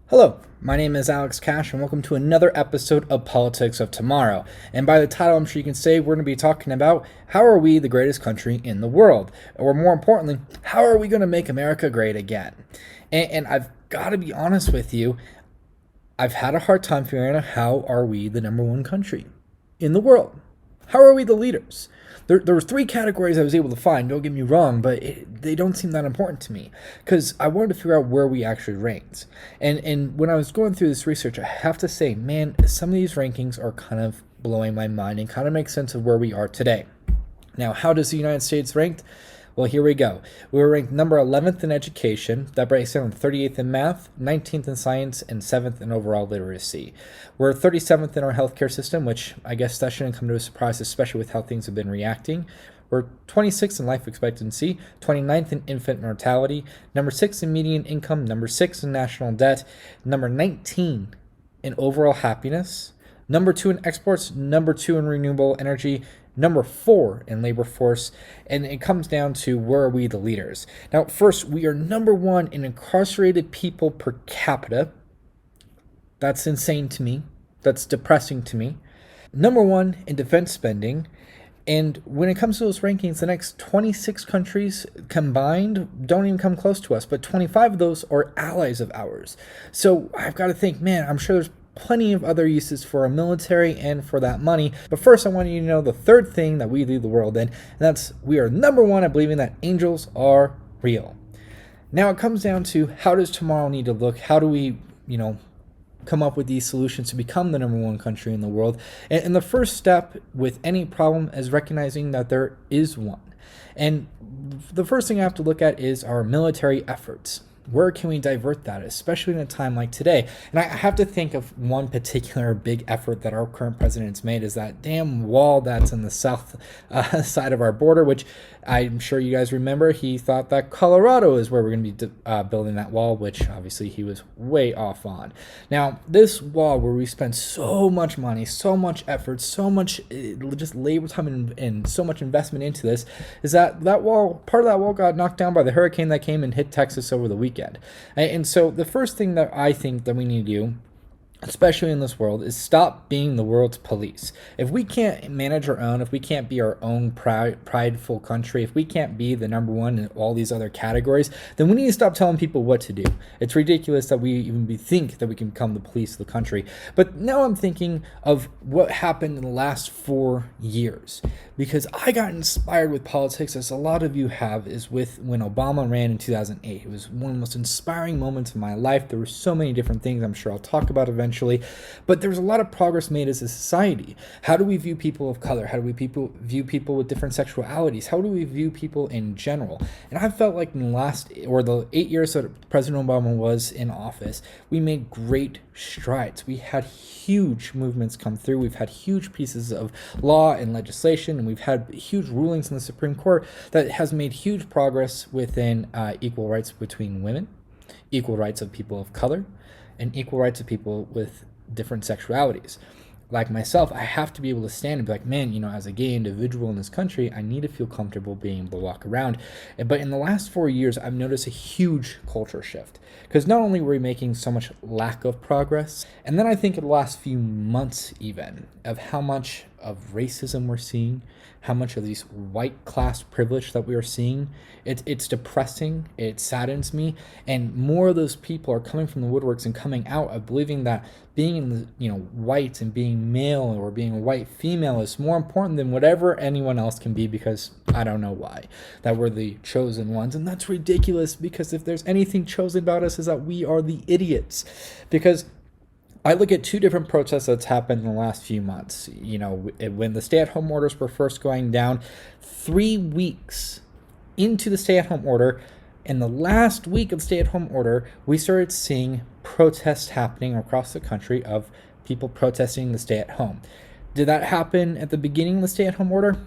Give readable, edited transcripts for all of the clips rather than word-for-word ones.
Hello, my name is Alex Cash, and welcome to another episode of Politics of Tomorrow. And by the title, I'm sure you can say we're going to be talking about how are we the greatest country in the world? Or more importantly, how are we going to make America great again? And I've got to be honest with you, I've had a hard time figuring out how are we the number one country in the world? How are we the leaders? There were three categories I was able to find, don't get me wrong, but they don't seem that important to me because I wanted to figure out where we actually ranked. And when I was going through this research, I have to say, man, some of these rankings are kind of blowing my mind and kind of make sense of where we are today. Now, how does the United States rank? Well, here we go. We were ranked number 11th in education. That breaks down 38th in math, 19th in science, and 7th in overall literacy. We're 37th in our healthcare system, which I guess that shouldn't come to a surprise, especially with how things have been reacting. We're 26th in life expectancy, 29th in infant mortality, number 6 in median income, number 6 in national debt, number 19 in overall happiness, number 2 in exports, number 2 in renewable energy, number 4 in labor force, and it comes down to where are we the leaders. Now, first, we are number 1 in incarcerated people per capita. That's insane to me. That's depressing to me. Number 1 in defense spending. And when it comes to those rankings, the next 26 countries combined don't even come close to us, but 25 of those are allies of ours. So I've got to think, man, I'm sure there's plenty of other uses for our military and for that money. But first, I want you to know the third thing that we lead the world in, and that's we are number 1 at believing that angels are real. Now it comes down to how does tomorrow need to look? How do we, come up with these solutions to become the number 1 country in the world? And the first step with any problem is recognizing that there is one. And the first thing I have to look at is our military efforts. Where can we divert that, especially in a time like today? And I have to think of one particular big effort that our current president's made is that damn wall that's in the south side of our border, which I'm sure you guys remember. He thought that Colorado is where we're going to be building that wall, which obviously he was way off on. Now, this wall where we spent so much money, so much effort, so much just labor time and so much investment into this, is that wall, part of that wall got knocked down by the hurricane that came and hit Texas over the weekend. And so the first thing that I think that we need to do, especially in this world, is stop being the world's police. If we can't manage our own, if we can't be our own prideful country, if we can't be the number 1 in all these other categories, then we need to stop telling people what to do. It's ridiculous that we even think that we can become the police of the country. But now I'm thinking of what happened in the last 4 years, because I got inspired with politics, as a lot of you have, is with when Obama ran in 2008. It was one of the most inspiring moments of my life. There were so many different things I'm sure I'll talk about eventually, but there was a lot of progress made as a society. How do we view people of color? How do we view people with different sexualities? How do we view people in general? And I felt like in the 8 years that President Obama was in office, we made great strides. We had huge movements come through. We've had huge pieces of law and legislation, and we've had huge rulings in the Supreme Court that has made huge progress within equal rights between women, equal rights of people of color, and equal rights of people with different sexualities. Like myself, I have to be able to stand and be like, man, as a gay individual in this country, I need to feel comfortable being able to walk around. But in the last 4 years, I've noticed a huge culture shift, because not only were we making so much lack of progress, and then I think in the last few months even, of how much of racism we're seeing, how much of these white class privilege that we are seeing. It's depressing, it saddens me, and more of those people are coming from the woodworks and coming out of believing that being in the white and being male or being a white female is more important than whatever anyone else can be, because I don't know why, that we're the chosen ones. And that's ridiculous, because if there's anything chosen about us is that we are the idiots. Because I look at 2 different protests that's happened in the last few months. When the stay-at-home orders were first going down, 3 weeks into the stay-at-home order, in the last week of the stay-at-home order, we started seeing protests happening across the country of people protesting the stay-at-home. Did that happen at the beginning of the stay-at-home order?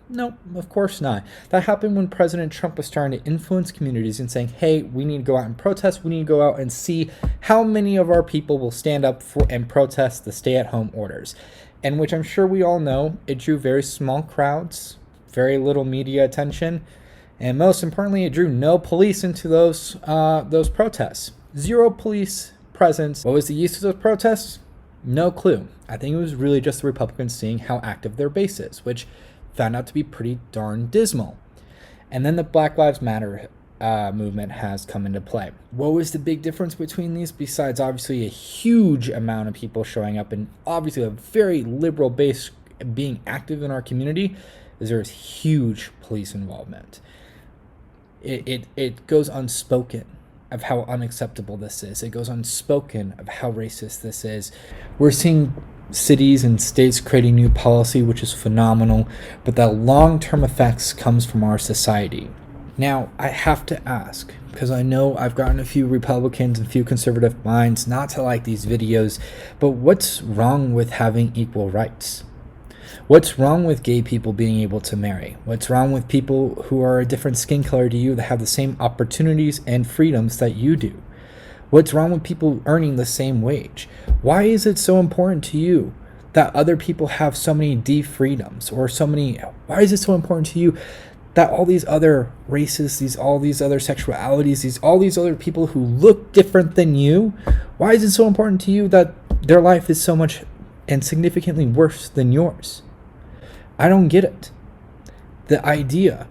No, of course not. That happened when President Trump was starting to influence communities and saying, hey, we need to go out and protest. We need to go out and see how many of our people will stand up for and protest the stay-at-home orders. And which I'm sure we all know, it drew very small crowds, very little media attention, and most importantly, it drew no police into those protests. 0 police presence. What was the use of those protests? No clue. I think it was really just the Republicans seeing how active their base is, which found out to be pretty darn dismal. And then the Black Lives Matter movement has come into play. What was the big difference between these, besides obviously a huge amount of people showing up and obviously a very liberal base being active in our community, is there's huge police involvement. It goes unspoken of how unacceptable this is. It goes unspoken of how racist this is. We're seeing cities and states creating new policy, which is phenomenal, but the long-term effects comes from our society. Now, I have to ask, because I know I've gotten a few Republicans and a few conservative minds not to like these videos, but what's wrong with having equal rights? What's wrong with gay people being able to marry? What's wrong with people who are a different skin color to you that have the same opportunities and freedoms that you do? What's wrong with people earning the same wage? Why is it so important to you that other people have so many freedoms or why is it so important to you that all these other races, all these other sexualities, all these other people who look different than you, why is it so important to you that their life is so much and significantly worse than yours? I don't get it. The idea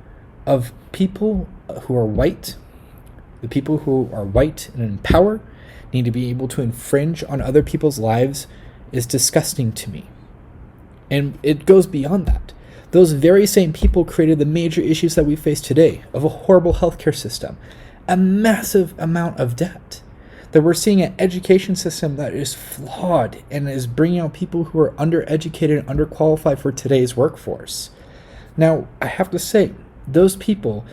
of people who are white, the people who are white and in power need to be able to infringe on other people's lives is disgusting to me. And it goes beyond that. Those very same people created the major issues that we face today of a horrible healthcare system, a massive amount of debt, that we're seeing an education system that is flawed and is bringing out people who are undereducated and underqualified for today's workforce. Now, I have to say, those people,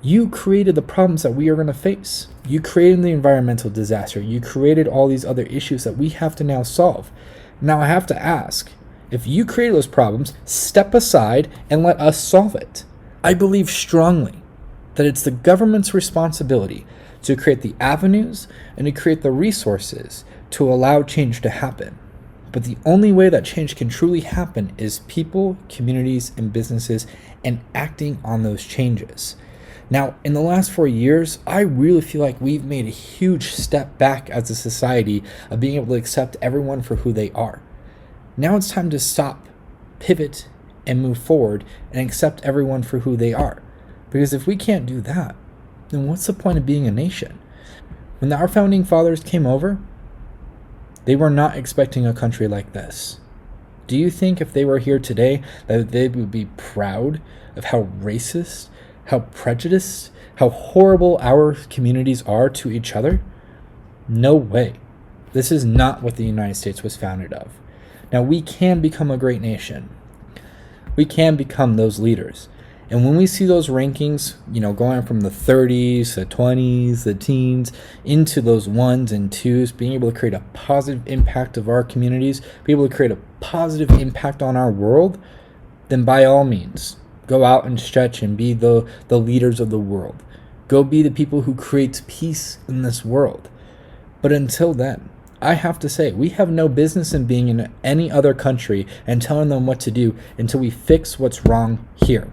you created the problems that we are going to face. You created the environmental disaster. You created all these other issues that we have to now solve. Now, I have to ask, if you created those problems, step aside and let us solve it. I believe strongly that it's the government's responsibility to create the avenues and to create the resources to allow change to happen. But the only way that change can truly happen is people, communities, and businesses and acting on those changes. Now, in the last 4 years, I really feel like we've made a huge step back as a society of being able to accept everyone for who they are. Now it's time to stop, pivot, and move forward and accept everyone for who they are. Because if we can't do that, then what's the point of being a nation? When our founding fathers came over, they were not expecting a country like this. Do you think if they were here today that they would be proud of how racist, how prejudiced, how horrible our communities are to each other? No way. This is not what the United States was founded of. Now, we can become a great nation. We can become those leaders. And when we see those rankings, going from the 30s, the 20s, the teens, into those 1s and 2s, being able to create a positive impact of our communities, be able to create a positive impact on our world, then by all means, go out and stretch and be the leaders of the world. Go be the people who create peace in this world. But until then, I have to say, we have no business in being in any other country and telling them what to do until we fix what's wrong here.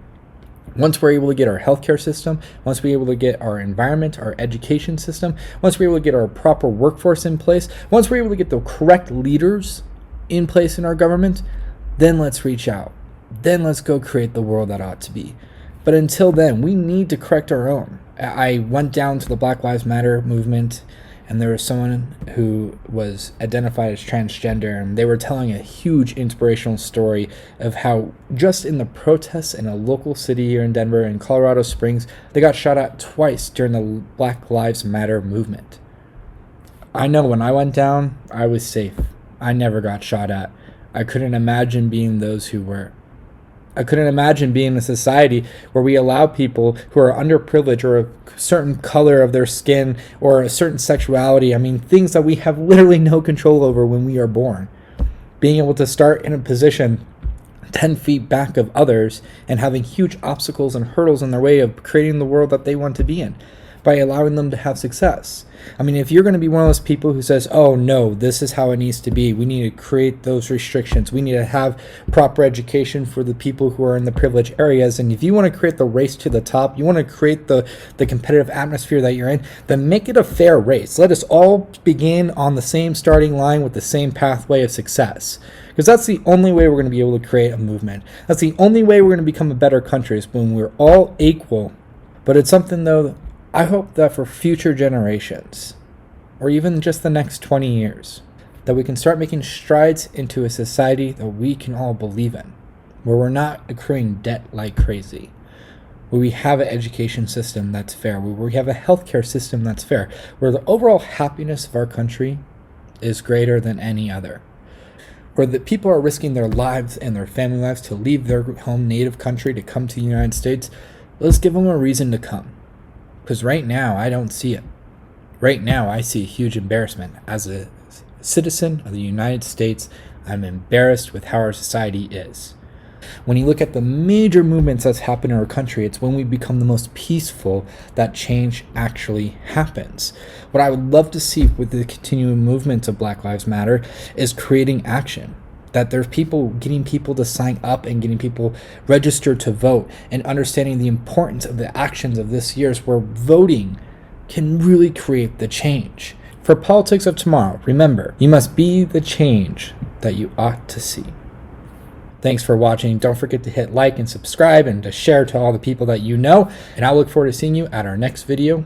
Once we're able to get our healthcare system, once we're able to get our environment, our education system, once we're able to get our proper workforce in place, once we're able to get the correct leaders in place in our government, then let's reach out. Then let's go create the world that ought to be. But until then, we need to correct our own. I went down to the Black Lives Matter movement, and there was someone who was identified as transgender, and they were telling a huge inspirational story of how just in the protests in a local city here in Denver, in Colorado Springs, they got shot at twice during the Black Lives Matter movement. I know when I went down, I was safe. I never got shot at. I couldn't imagine being those who were. I couldn't imagine being in a society where we allow people who are underprivileged or a certain color of their skin or a certain sexuality, things that we have literally no control over when we are born, being able to start in a position 10 feet back of others and having huge obstacles and hurdles in their way of creating the world that they want to be in. by allowing them to have success. I mean, if you're going to be one of those people who says, oh no, this is how it needs to be, we need to create those restrictions, we need to have proper education for the people who are in the privileged areas, and if you want to create the race to the top, you want to create the competitive atmosphere that you're in, then make it a fair race. Let us all begin on the same starting line with the same pathway of success. Because that's the only way we're going to be able to create a movement. That's the only way we're going to become a better country, is when we're all equal. But it's something, though, I hope that for future generations, or even just the next 20 years, that we can start making strides into a society that we can all believe in, where we're not accruing debt like crazy, where we have an education system that's fair, where we have a healthcare system that's fair, where the overall happiness of our country is greater than any other, where the people are risking their lives and their family lives to leave their home native country to come to the United States. Let's give them a reason to come. Because right now, I don't see it. Right now, I see a huge embarrassment. As a citizen of the United States, I'm embarrassed with how our society is. When you look at the major movements that's happened in our country, it's when we become the most peaceful that change actually happens. What I would love to see with the continuing movement of Black Lives Matter is creating action. That there's people, getting people to sign up and getting people registered to vote, and understanding the importance of the actions of this year's, where voting can really create the change. For Politics of Tomorrow, remember, you must be the change that you ought to see. Thanks for watching. Don't forget to hit like and subscribe and to share to all the people that you know. And I'll look forward to seeing you at our next video.